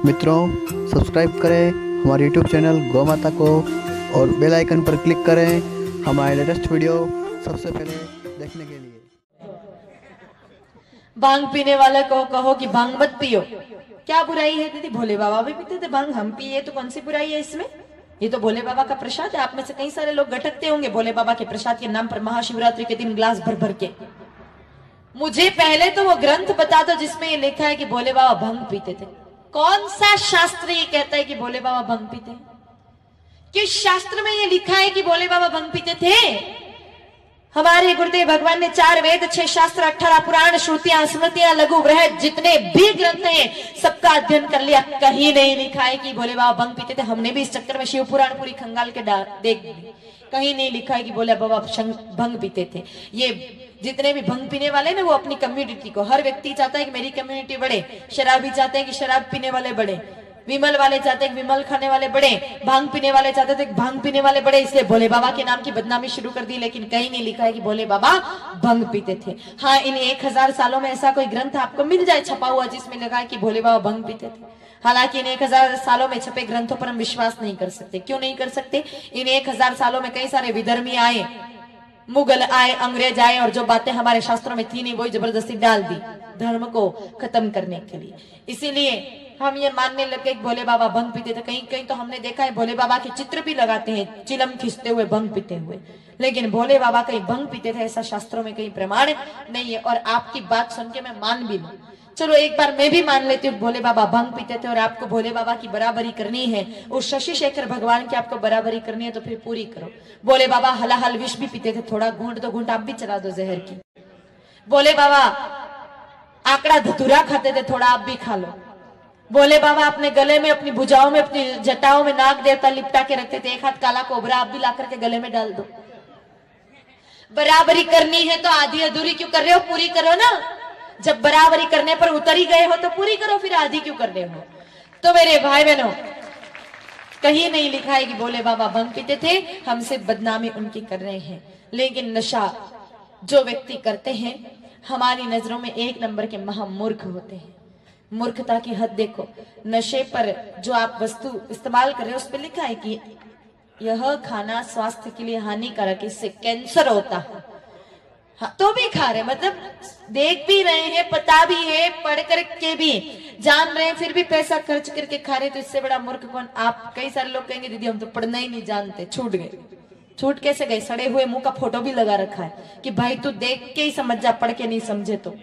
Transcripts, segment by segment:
मित्रों, सब्सक्राइब करें हमारे YouTube चैनल गौ माता को और बेल आइकन पर क्लिक करें हमारे लेटेस्ट वीडियो सबसे पहले देखने के लिए। भांग पीने वाला को कहो कि भांग मत पियो, क्या बुराई है दीदी? भोले बाबा भी पीते थे भांग, हम पिए तो कौन सी बुराई है इसमें? ये तो भोले बाबा का प्रसाद है। आप में से कई सारे लोग गटकते होंगे भोले बाबा के प्रसाद के नाम पर महाशिवरात्रि के दिन ग्लास भर भर के। मुझे पहले तो वो ग्रंथ बता दो जिसमें ये लिखा है कि भोले बाबा भंग पीते थे। कौन सा शास्त्र ये कहता है कि भोले बाबा भंग पीते हैं? किस शास्त्र में ये लिखा है कि भोले बाबा भंग पीते थे? हमारे गुरुदेव भगवान ने 4 वेद, 6 शास्त्र, 18 पुराण, श्रुतियां, स्मृतियां, लघु बृहद जितने भी ग्रंथ हैं सबका अध्ययन कर लिया। कहीं नहीं लिखा है कि भोले बाबा भंग पीते थे। हमने भी इस चक्कर में शिव पुराण पूरी खंगाल के देख ली। कहीं नहीं लिखा है कि भोले बाबा भंग पीते थे। ये जितने भी भंग पीने वाले ना, वो अपनी कम्युनिटी को, हर व्यक्ति चाहता है कि मेरी कम्युनिटी बढ़े। शराबी चाहते हैं कि शराब पीने वाले बढ़े, विमल वाले चाहते हैं कि विमल खाने वाले बढ़े, भांग पीने वाले चाहते थे कि भांग पीने वाले बढ़े। इसलिए भोले बाबा के नाम की बदनामी शुरू कर दी। लेकिन कहीं नहीं लिखा है कि भोले बाबा भंग पीते थे। हाँ, इन 1000 सालों में ऐसा कोई ग्रंथ आपको मिल जाए छपा हुआ जिसमें लिखा है कि भोले बाबा भंग पीते थे। हालांकि इन 1000 सालों में छपे ग्रंथों पर हम विश्वास नहीं कर सकते। क्यों नहीं कर सकते? इन 1000 सालों में कई सारे विधर्मी आए, मुगल आए, अंग्रेज आए, और जो बातें हमारे शास्त्रों में थी नहीं वही जबरदस्ती डाल दी धर्म को खत्म करने के लिए। इसीलिए हम ये मानने लगे कि भोले बाबा भंग पीते थे। कहीं कहीं तो हमने देखा है भोले बाबा के चित्र भी लगाते हैं, चिलम खींचते हुए भंग पीते हुए। लेकिन भोले बाबा कहीं भंग पीते थे ऐसा शास्त्रों में कहीं प्रमाण नहीं है। और आपकी बात सुन के मैं मान भी लूं, चलो एक बार मैं भी मान लेती हूँ भोले बाबा भंग पीते थे और आपको भोले बाबा की बराबरी करनी है, उस शशि शेखर भगवान की आपको बराबरी करनी है, तो फिर पूरी करो। भोले बाबा हलाहल विष भी पीते थे, थोड़ा घूंट तो घूंट आप भी चला दो जहर की। भोले बाबा आंकड़ा धतूरा खाते थे, थोड़ा आप भी खा लो। भोले बाबा अपने गले में, अपनी भुजाओं में, अपनी जटाओं में नाग देवता लिपटा के रखते थे। एक हाथ काला कोबरा आप भी ला करके गले में डाल दो। बराबरी करनी है तो आधी अधूरी क्यों कर रहे हो? पूरी करो ना। जब बराबरी करने पर उतर ही गए हो तो पूरी करो, फिर आधी क्यों कर रहे हो? तो मेरे भाई बहनों, कहीं नहीं लिखा है कि भोले बाबा भंग पीते थे। हम सिर्फ बदनामी उनकी कर रहे हैं। लेकिन नशा जो व्यक्ति करते हैं हमारी नजरों में 1 नंबर के महामूर्ख होते हैं। मूर्खता की हद देखो। नशे पर जो आप वस्तु इस्तेमाल कर रहे हो उस पर लिखा है कि यह खाना स्वास्थ्य के लिए हानिकारक है, इससे कैंसर होता है। हाँ, तो भी खा रहे, मतलब देख भी रहे हैं, पता भी है, पढ़ करके भी जान रहे हैं, फिर भी पैसा खर्च करके खा रहे। तो इससे बड़ा मूर्ख कौन? आप। कई सारे लोग कहेंगे दीदी हम तो पढ़ना ही नहीं जानते, छूट गए। छूट कैसे गए? सड़े हुए मुंह का फोटो भी लगा रखा है कि भाई तू देख के ही समझ जा, पढ़ के नहीं समझे तो।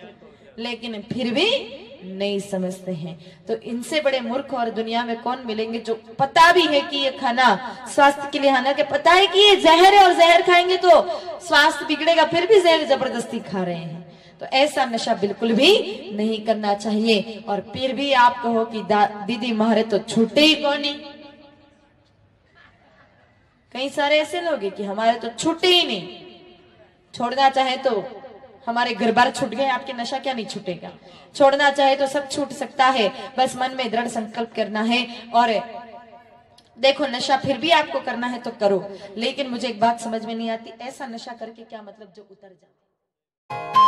लेकिन फिर भी नहीं समझते हैं। तो इनसे बड़े मूर्ख और दुनिया में कौन मिलेंगे जो पता भी है कि ये खाना स्वास्थ्य के लिए हानिकारक, पता है कि ये जहर है और जहर खाएंगे तो स्वास्थ्य बिगड़ेगा, फिर भी जहर जबरदस्ती खा रहे हैं। तो ऐसा नशा बिल्कुल भी नहीं करना चाहिए। और फिर भी आप कहो कि दीदी हमारे तो छूटे ही कौन नहीं। कई सारे ऐसे लोग हैं कि हमारे तो छूटे ही नहीं। छोड़ना चाहे तो हमारे घर बार छूट गए, आपके नशा क्या नहीं छूटेगा? छोड़ना चाहे तो सब छूट सकता है, बस मन में दृढ़ संकल्प करना है। और देखो, नशा फिर भी आपको करना है तो करो। लेकिन मुझे एक बात समझ में नहीं आती, ऐसा नशा करके क्या मतलब जो उतर जाए।